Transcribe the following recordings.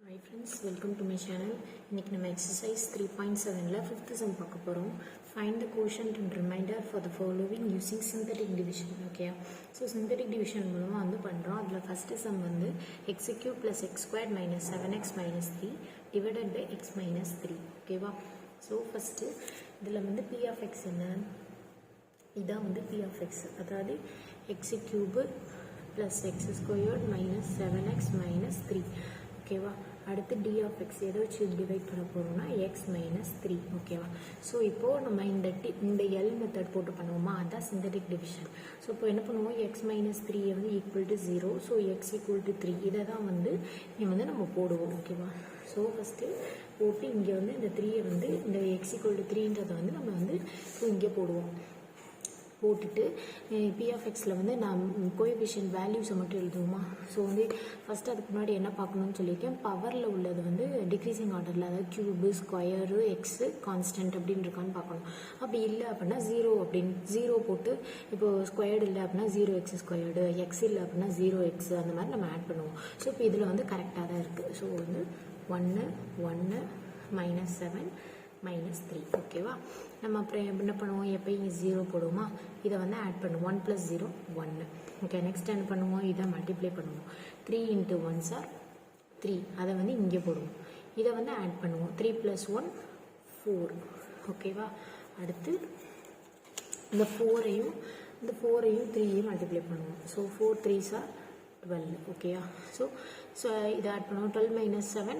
Hi friends, welcome to my channel. இன்னைக்கு நம்ம exercise 3.7ல 5th sum பார்க்க போறோம். Find the quotient and remainder for the following using synthetic division. Okay. So synthetic division மூலமா வந்து பண்றோம். அதுல first sum வந்து x cube plus x squared minus 7x minus 3 divided by x minus 3. ஓகேவா? So first இதுல வந்து p of x என்ன? இதான் வந்து p of x. அதாவது x cube plus x squared minus 7x minus 3. ஓகேவா? அடுத்து d of x எதை வச்சு டிவைட் பண்ண போறோம்னா x minus 3. ஓகேவா? ஸோ இப்போ நம்ம இந்த L மெத்தட் போட்டு பண்ணுவோமா, அதான் சிந்தட்டிக் டிவிஷன். ஸோ இப்போ என்ன பண்ணுவோம், x minus 3 வந்து equal to 0, so x equal to 3 இதை தான் வந்து இங்கே வந்து நம்ம போடுவோம். ஓகேவா? ஸோ ஃபஸ்ட்டு போட்டு இங்கே வந்து இந்த 3 வந்து இந்த x equal to 3ன்றதை வந்து நம்ம வந்து இங்கே போடுவோம். போட்டுட்டு p of xல வந்து நான் கோஎஃபிஷியன்ட் வேல்யூஸை மட்டும் எழுதுவோமா. ஸோ வந்து ஃபஸ்ட்டு அதுக்கு முன்னாடி என்ன பார்க்கணும்னு சொல்லியிருக்கேன், பவரில் உள்ளது வந்து டிக்ரீசிங் ஆர்டரில், அதாவது கியூபு ஸ்கொயரு எக்ஸு கான்ஸ்டன்ட் அப்படின்னு இருக்கான்னு பார்க்கணும். அப்படி இல்லை அப்படின்னா 0 போட்டு இப்போ ஸ்கொயர்டு இல்லை அப்படின்னா 0x ஸ்கொயர்டு, எக்ஸ் இல்லை அப்படின்னா 0x அந்த மாதிரி நம்ம ஆட் பண்ணுவோம். ஸோ இப்போ இதில் வந்து கரெக்டாக தான் இருக்குது. ஸோ வந்து 1 -7 -3. ஓகேவா? நம்ம அப்புறம் என்ன பண்ணுவோம், எப்பயும் 0 போடுவோமா, இதை வந்து ஆட் பண்ணுவோம். 1 + 0 1. ஓகே, நெக்ஸ்ட் என்ன பண்ணுவோம், இதை மல்டிப்ளை பண்ணுவோம். 3 × 1 are 3, அதை வந்து இங்கே போடுவோம். இதை வந்து ஆட் பண்ணுவோம். 3 + 1 4. ஓகேவா? அடுத்து இந்த 4ஐயும் 3ஐயும் மல்டிப்ளை பண்ணுவோம். So 4 3s are 12. ஓகேயா? ஸோ இதை ஆட் பண்ணுவோம். 12 - 7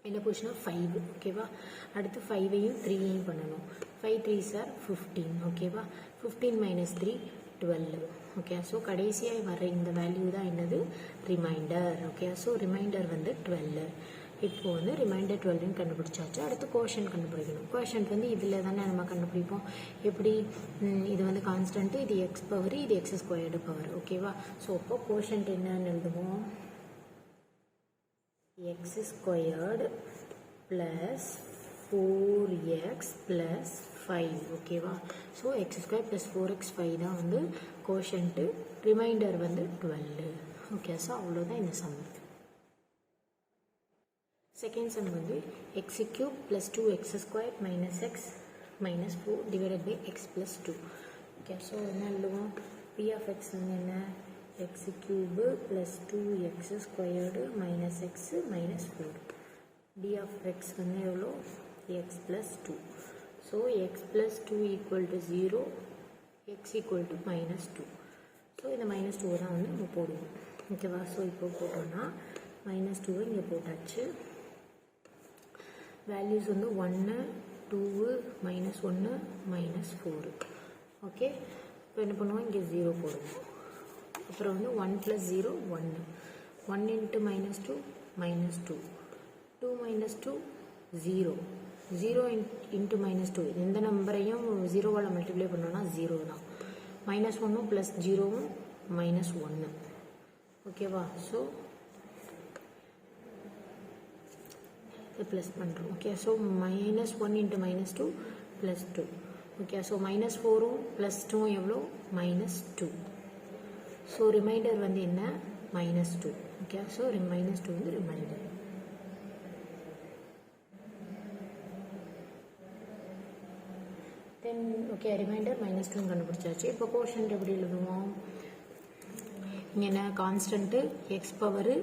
என்ன போச்சுன்னா 5. ஓகேவா? அடுத்து 5ஐயும் 3ஐயும் பண்ணணும். 5 3s are 15. ஓகேவா? 15 - 3 12. ஓகே, ஸோ கடைசியாக வர இந்த வேல்யூ தான் என்னது, ரிமைண்டர். ஓகே, ஸோ ரிமைண்டர் வந்து 12. இப்போ வந்து ரிமைண்டர் 12ன்னு கண்டுபிடிச்சாச்சு. அடுத்து கோஷன்ட் கண்டுபிடிக்கணும். கோஷன்ட் வந்து இதில் தானே நம்ம கண்டுபிடிப்போம். எப்படி, இது வந்து கான்ஸ்டன்ட்டு, இது எக்ஸ் பவர், இது எக்ஸ் ஸ்கொயர்டு பவர். ஓகேவா? ஸோ அப்போ கோஷன்ட் என்னன்னு எழுதுவோம், x squared plus 4x plus 5. ஓகேவா? So x squared plus 4x 5 தான் வந்து கோஷன்ட்டு, ரிமைண்டர் வந்து 12. ஓகே, ஸோ அவ்வளோதான் இந்த சம். செகண்ட் சம் வந்து x cube plus 2x squared minus x minus 4 divided by x plus 2. Okay, so என்ன எழுதுவோம், p of x வந்து என்ன, x cube plus 2x squared minus x minus 4. d of x வந்து எவ்வளோ, x plus 2. So x plus 2 equal to 0, x equal to -2. So இந்த -2 தான் வந்து நம்ம போடுவோம். ஓகேவா? ஸோ இப்போ போட்டோம்னா -2 இங்கே போட்டாச்சு. வேல்யூஸ் வந்து 1 2 -1 -4. ஓகே, இப்போ என்ன பண்ணுவோம், இங்கே 0 போடுவோம். அப்புறம் வந்து 1 + 0 1. 1 × -2 -2. 2 - 2 0. 0 × -2 எந்த நம்பரையும் 0வால் மல்டிப்ளை பண்ணோன்னா 0 தான். -1 + 0 -1. ஓகேவா? ஸோ இதை ப்ளஸ் பண்ணுறோம். Okay, so -1 × -2 +2. ஓகே, ஸோ -4 + 2 எவ்வளோ, -2. ஸோ ரிமைண்டர் வந்து என்ன, -2. ஓகே, ஸோ -2 வந்து ரிமைண்டர். தென் ஓகே, ரிமைண்டர் -2 கண்டுபிடிச்சாச்சு. இப்போ கோஷன்ட் எப்படி எழுதுவோம், இங்கே என்ன constant, x power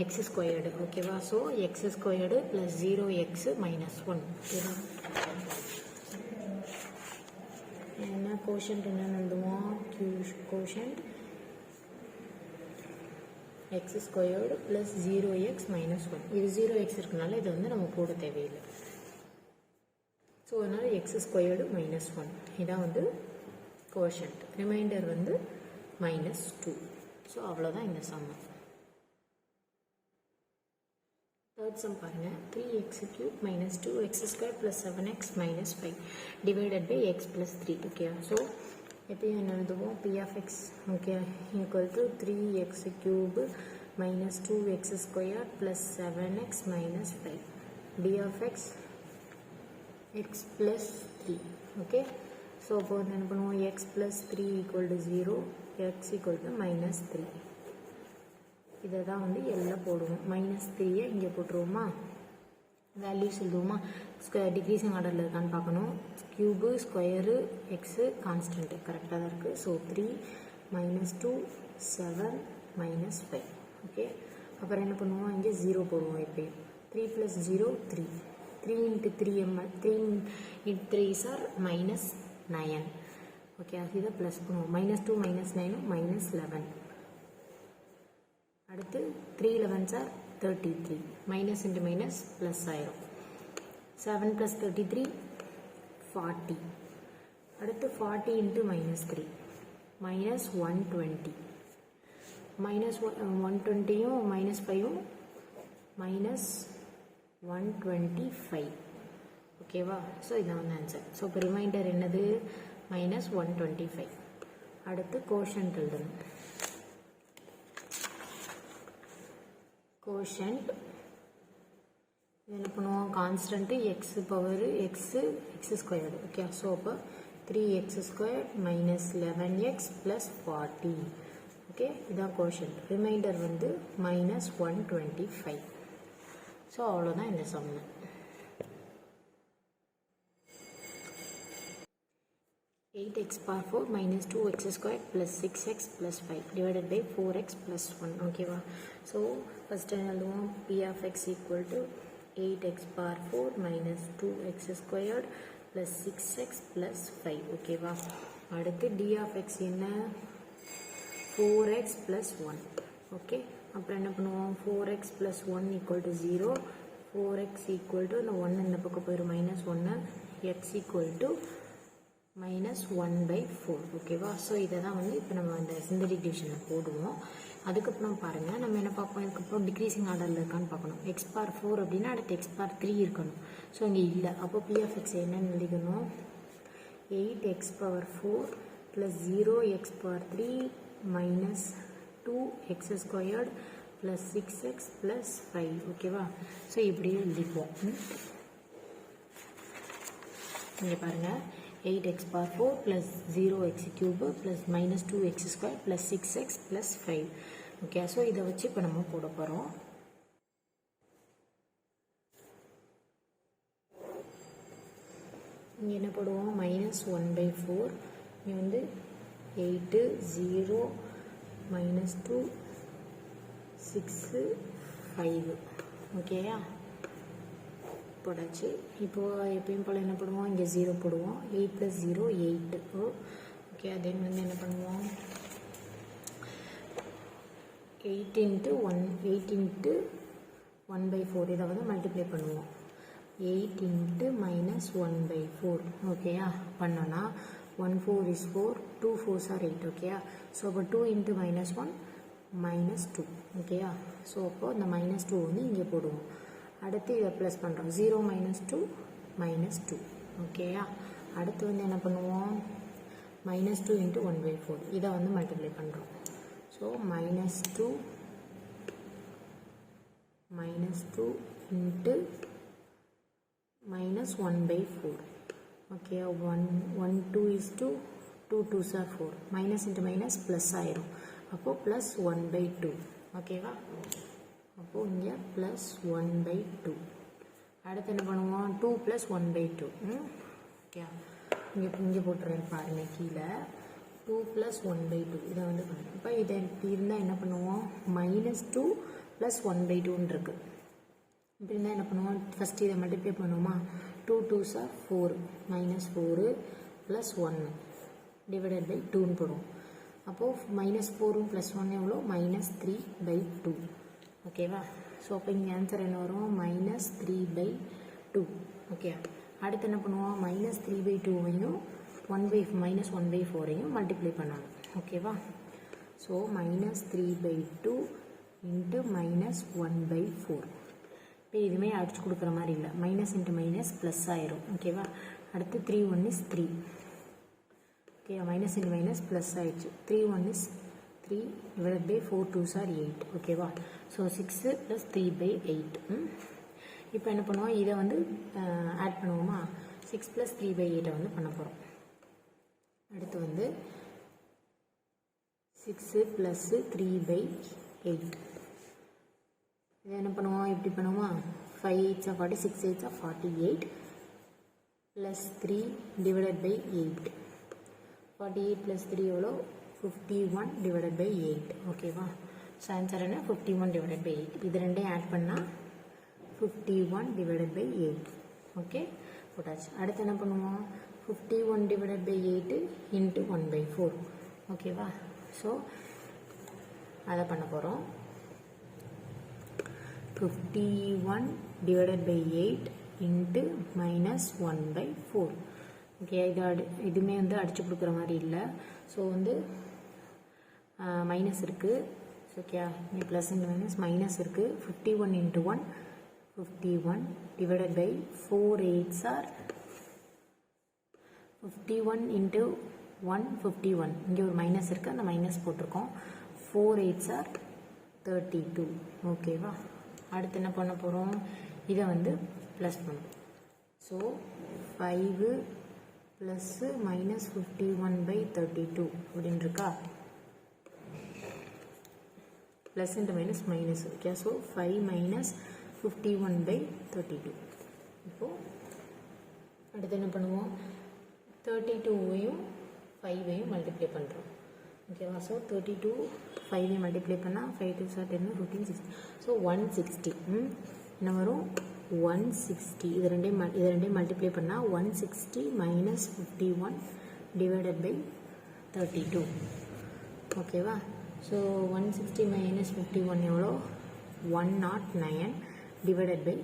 x squared. ஓகேவா? So x squared plus 0x -1. ஓகேவா? என்ன கோஷன்ட் என்னன்னு எழுதுவோம், quotient X squared plus 0x -1. இது 0x இருக்கனால இதை வந்து நம்ம போட தேவையில்லை. ஸோ அதனால் எக்ஸ் ஸ்கொயர்டு -1 இதான் வந்து கோஷன்ட். ரிமைண்டர் வந்து -2. ஸோ அவ்வளோதான் இந்த சம். தேர்ட் சம் பாருங்கள், 3x cube minus 2x squared plus 7x minus 5 divided by x plus 3. Okay, so எப்பயும் என்ன எழுதுவோம், p of x okay equal to 3x cube minus 2x squared plus 7x minus 5 d of x x plus 3. Okay, so அப்போ வந்து என்ன பண்ணுவோம், x plus 3 equal to 0, x equal to -3. இதை தான் வந்து எல்லாம் போடுவோம். -3 இங்கே போட்டுருவோமா, வேல்யூஸ் எழுதுவோமா, டிக்ரீசிங் ஆர்டரில் இருக்கான்னு பார்க்கணும். கியூபு, ஸ்கொயரு, எக்ஸு, கான்ஸ்டன்ட்டு கரெக்டாக தான் இருக்குது. ஸோ 3 -2 7 -5. ஓகே, அப்புறம் என்ன பண்ணுவோம், இங்கே 0 போடுவோம். எப்பயும் 3 + 0 3. 3 × 3 3 × 3 are -9. ஓகே, இதை ப்ளஸ் பண்ணுவோம். -2 -9 -11. அடுத்து 3 11s are 33. Minus into minus plus ஆயிரும். 7 + 33 40. அடுத்து 40 × -3 -120. -120யும் -5யும் -125. ஓகேவா, ஸோ இதான் வந்து ஆன்சர். ஸோ இப்போ ரிமைண்டர் என்னது, -125. அடுத்து கோஷன்ட் எழுதணும். கோஷன்ட் என்ன பண்ணுவோம், constant X power X squared. Okay, so அப்போ 3x² -11x + 40. ஓகே, இதான் கோஷன்ட். ரிமைண்டர் வந்து -125. ஸோ அவ்வளோதான் இந்த சம்மு. (8x⁴ - 2x² + 6x + 5 divided by 4x + 1. ஓகேவா, ஸோ ஃபஸ்ட் என்ன எழுதுவோம், p(x) = 8x⁴ - 2x² + 6x + 5. ஓகேவா, அடுத்து d(x) என்ன, 4x + 1. ஓகே, அப்புறம் என்ன பண்ணுவோம், 4x + 1 = 0. 4x = இந்த 1 இந்த பக்கம் போயிடும் -1, x = -1/4. ஓகேவா, ஸோ இதை தான் வந்து இப்போ நம்ம அந்த சிந்தடிக் டிவிஷனில் போடுவோம். அதுக்கப்புறம் பாருங்கள், நம்ம என்ன பார்ப்போம், அதுக்கப்புறம் டிக்ரீசிங் ஆர்டரில் இருக்கான்னு பார்க்கணும். x⁴ அப்படின்னா அடுத்து x⁴2 ஸோ இங்கே இல்லை. அப்போ p(x) என்னன்னு எழுதிக்கணும், 8x⁴ + 0x⁴ -2x² + 6x + 5. ஓகேவா, ஸோ இப்படியே எழுதிப்போம். இங்கே பாருங்கள், 8x⁴ + 0x³ + -2x² + 6x + 5. Okay, so இதை வச்சு இப்போ நம்ம போட போகிறோம். இங்கே என்ன போடுவோம், -1/4. இங்கே வந்து 8 0 -2 6 5. ஓகேயா, போடாச்சு. இப்போது எப்பயும் போல் என்ன பண்ணுவோம், இங்கே 0 போடுவோம். 8 + 0 8. ஓகே, தென் வந்து என்ன பண்ணுவோம், 8 × 1/4 இதை வந்து மல்டிப்ளை பண்ணுவோம். 8 × -1/4. ஓகேயா, பண்ணோன்னா 1 4 is 4, 2 4s are 8. ஓகேயா, ஸோ அப்போ 2 × -1 -2. ஓகேயா, ஸோ அப்போது இந்த -2 வந்து இங்கே போடுவோம். அடுத்து இதை ப்ளஸ் பண்ணுறோம். 0 -2 -2. ஓகேயா, அடுத்து வந்து என்ன பண்ணுவோம், -2 × 1/4 இதை வந்து மல்டிப்ளை பண்ணுறோம். So -2 × -1/4. Okay, 1 2 is 2, 2 2s are 4. Minus into minus plus ஆயிரும். அப்போது +1/2. ஓகேவா, அப்போது இங்கே +1/2. அடுத்து என்ன பண்ணுவோம், 2 + 1/2. ஓகே, இங்கே போட்டுறேன் பாருங்கள், கீழே 2 + 1/2 இதை வந்து பண்ணுறோம். இப்போ இதை இப்படி இருந்தால் என்ன பண்ணுவோம், -2 + 1/2 இருக்குது. இப்படி இருந்தால் என்ன பண்ணுவோம், ஃபஸ்ட்டு இதை மல்டிப்ளை பண்ணுவோமா, 2 2s are 4 -4 + 1 டிவைடட் பை 2ன்னு போடுவோம். அப்போது -4 + 1 எவ்வளோ, -3/2. ஓகேவா, ஸோ அப்போ இங்கே ஆன்சர் என்ன வரும், -3/2. ஓகே, அடுத்து என்ன பண்ணுவோம், -3/2வையும் -1/4ஐயும் மல்டிப்ளை பண்ணணும். ஓகேவா, ஸோ -3/2 × -1/4. இப்போ இதுவுமே அடிச்சு கொடுக்குற மாதிரி இல்லை, மைனஸ் இன்ட்டு மைனஸ் ப்ளஸ் ஆயிரும். ஓகேவா, அடுத்து 3 1 is 3. Okay, minus into minus plus ஆயிடுச்சு. 3 1 is 3 divided by 4 2s are 8. ஓகேவா, ஸோ 6 + 3/8. இப்போ என்ன பண்ணுவோம், இதை வந்து ஆட் பண்ணுவோமா, 6 + 3/8 வந்து பண்ண போகிறோம். அடுத்து வந்து 6 + 3/8. என்ன பண்ணுவோம், இப்படி பண்ணுவோமா, 5 8 40, 6 8 48 ப்ளஸ் 3 டிவைடட் பை 8. 48 ப்ளஸ் 3 எவ்வளோ, 51 டிவைடட் பை 8. ஓகேவா. ஸோ ஆன்சர் என்ன, 51 டிவைடட் பை 8. இது ரெண்டையும் ஆட் பண்ணால் 51 டிவைடட் பை 8. ஓகே, போட்டாச்சு. அடுத்து என்ன பண்ணுவோம், 51 டிவைடட் பை 8 இன்ட்டு 1/4. ஓகேவா. ஸோ அதை பண்ண போகிறோம். 51 divided by 8 into minus 1/4. Okay, இதுவுமே வந்து அடிச்சு கொடுக்குற மாதிரி இல்லை. ஸோ வந்து மைனஸ் இருக்குது. ஓகே, இங்கே ப்ளஸ் இன்ட்டு மைனஸ் இருக்குது. 51 into 1 51 divided by 4 8s are 51 into 1 51. இங்கே ஒரு மைனஸ் இருக்குது, அந்த மைனஸ் போட்டிருக்கோம். 4 8s are 32. ஓகேவா. அடுத்து என்ன பண்ண போகிறோம், இதை வந்து ப்ளஸ் பண்ணும். ஸோ 5 ப்ளஸ்ஸு மைனஸ் 51/32 அப்படின்னு இருக்கா. Plus into minus minus. Okay, so 5 minus 51/32. இப்போது அடுத்து என்ன பண்ணுவோம், 32வையும் 5வையும் மல்டிப்ளை பண்ணுறோம். ஓகேவா. ஸோ 32 5 மல்டிப்ளை பண்ணால் 5 2 10 15 16. ஸோ 160 என்ன வரும், 160. இது ரெண்டையும் மல்டிப்ளை பண்ணால் 160 மைனஸ் 51 டிவைடட் பை 32. ஓகேவா. ஸோ 160 மைனஸ் 51 எவ்வளோ, 109 டிவைடட் பை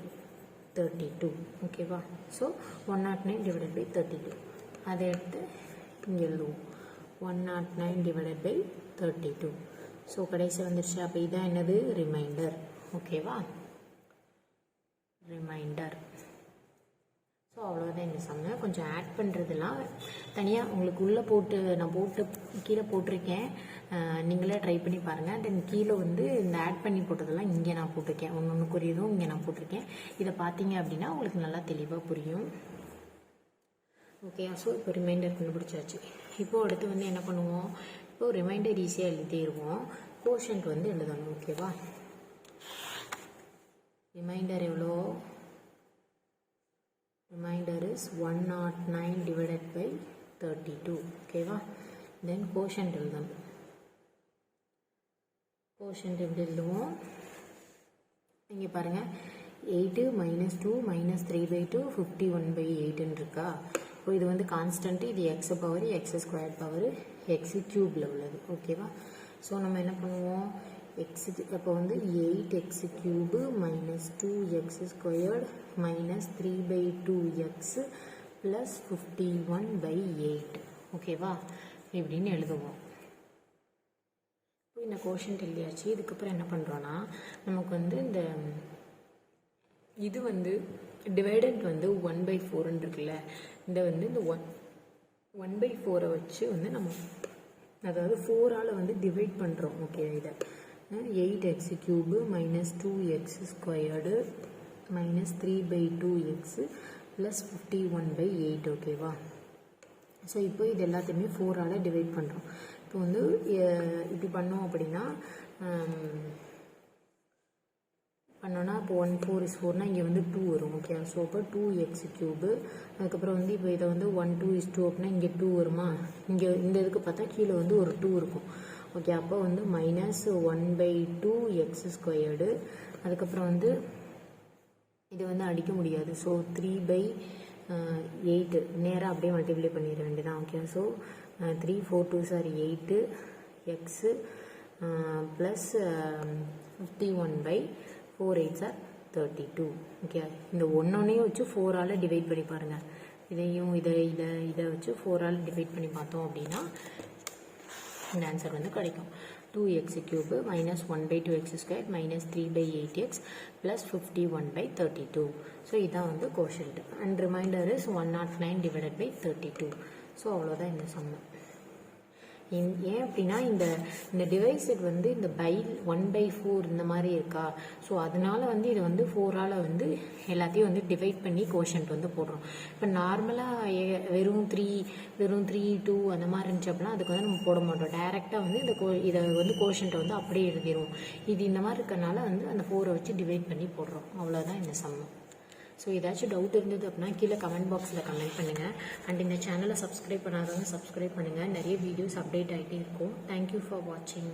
32. ஓகேவா. So 109 divided by 32. அதை எடுத்து இங்கே எழுதுவோம், 109 divided by 32. ஸோ கடைசி வந்துருச்சு. அப்போ இதான் என்னது, ரிமைண்டர். ஓகேவா, ரிமைண்டர். ஸோ அவ்வளோதான் இந்த சம்மை. கொஞ்சம் ஆட் பண்ணுறதுலாம் தனியாக உங்களுக்கு உள்ளே போட்டு நான் கீழே போட்டிருக்கேன். நீங்களே ட்ரை பண்ணி பாருங்கள். தென் கீழே வந்து இந்த ஆட் பண்ணி போட்டதெல்லாம் இங்கே நான் போட்டிருக்கேன். ஒன்று குறியதும் இங்கே நான் போட்டிருக்கேன். இதை பார்த்தீங்க அப்படின்னா உங்களுக்கு நல்லா தெளிவாக புரியும். ஓகே, ஸோ இப்போ ரிமைண்டர் கண்டுபிடிச்சாச்சு. இப்போது அடுத்து வந்து என்ன பண்ணுவோம், இப்போது ரிமைண்டர் ஈஸியாக எழுதிடுவோம். கோஷன்ட் வந்து எழுதணும். ஓகேவா. ரிமைண்டர் எவ்வளோ, ரிமைண்டர் இஸ் 109 டிவைடட் பை 32. ஓகேவா. தென் கோஷன்ட் எழுதணும். கோஷன்ட் எப்படி எழுதுவோம், இங்கே பாருங்கள், 8 மைனஸ் 2 மைனஸ் 3/2 51/8 இருக்கா. இப்போ இது வந்து கான்ஸ்டன்ட்டு, இது x power x square power x க்யூபில் உள்ளது. ஓகேவா. ஸோ நம்ம என்ன பண்ணுவோம், அப்போ வந்து 8x cube minus 2x squared minus 3/2x plus 51/8. ஓகேவா. இப்படின்னு எழுதுவோம். இப்போ இந்த கோஷன்ட் எழுதியாச்சு. இதுக்கப்புறம் என்ன பண்ணுறோன்னா, நமக்கு வந்து இந்த இது வந்து டிவைடண்ட் வந்து 1/4 இருக்குல்ல, இந்த வந்து இந்த 1/4 வச்சு வந்து நம்ம அதாவது 4ஆல் வந்து டிவைட் பண்ணுறோம். ஓகே, இதை 8x cube minus 2x squared minus 3/2x plus 51/8. ஓகேவா. ஸோ இப்போ இது எல்லாத்தையுமே 4ஆல் டிவைட் பண்ணுறோம். இப்போ வந்து இப்படி பண்ணோம் அப்படின்னா பண்ணோன்னா இப்போ 1 4 is 4னா இங்கே வந்து 2 வரும். ஓகே, ஸோ அப்போ 2x கியூபு. அதுக்கப்புறம் வந்து இப்போ இதை வந்து 1 2 is 2 அப்படின்னா இங்கே 2 வருமா. இங்கே இந்த இதுக்கு பார்த்தா கீழே வந்து ஒரு 2 இருக்கும். ஓகே, அப்போ வந்து மைனஸ் 1/2x ஸ்கொயர்டு. அதுக்கப்புறம் வந்து இது வந்து அடிக்க முடியாது. ஸோ 3/8 நேராக அப்படியே மல்டிப்ளை பண்ணிட வேண்டியதான். Okay, so 3 4 2s are 8 x plus 51/4 8s are 32. Okay, இந்த ஒன்றையும் வச்சு 4ஆல் டிவைட் பண்ணி பாருங்கள். இதையும் இதை வச்சு 4ஆல் டிவைட் பண்ணி பார்த்தோம் அப்படின்னா இந்த ஆன்சர் வந்து கிடைக்கும். 2x cube minus 1/2x square minus 3/8x plus 51/32. So இதான் வந்து quotient. And remainder is 109 divided by 32. So அவ்வளோதான் இந்த சம்மு. ஏன் அப்படின்னா இந்த டிவைசட் வந்து இந்த பை 1/4 இந்த மாதிரி இருக்கா. ஸோ அதனால வந்து இதை வந்து 4ஆல் வந்து எல்லாத்தையும் வந்து டிவைட் பண்ணி கோஷன்ட் வந்து போடுறோம். இப்போ நார்மலாக வெறும் 3 2 அந்த மாதிரி இருந்துச்சு அப்படின்னா அதுக்கு வந்து நம்ம போட மாட்டோம். டைரெக்டாக வந்து இதை வந்து கோஷன்ட்டை வந்து அப்படியே எழுதிடுவோம். இது இந்த மாதிரி இருக்கறனால வந்து அந்த 4 வச்சு டிவைட் பண்ணி போடுறோம். அவ்வளோதான் இந்த சம்மம். ஸோ ஏதாச்சும் டவுட் இருந்தது அப்படின்னா கீழே கமெண்ட் பாக்ஸில் கமெண்ட் பண்ணுங்கள். அண்ட் இந்த சேனலை சப்ஸ்கிரைப் பண்ணாதவங்க சப்ஸ்கிரைப் பண்ணுங்கள். நிறைய வீடியோஸ் அப்டேட் ஆகிட்டே இருக்கும். தேங்க்யூ ஃபார் வாட்சிங்.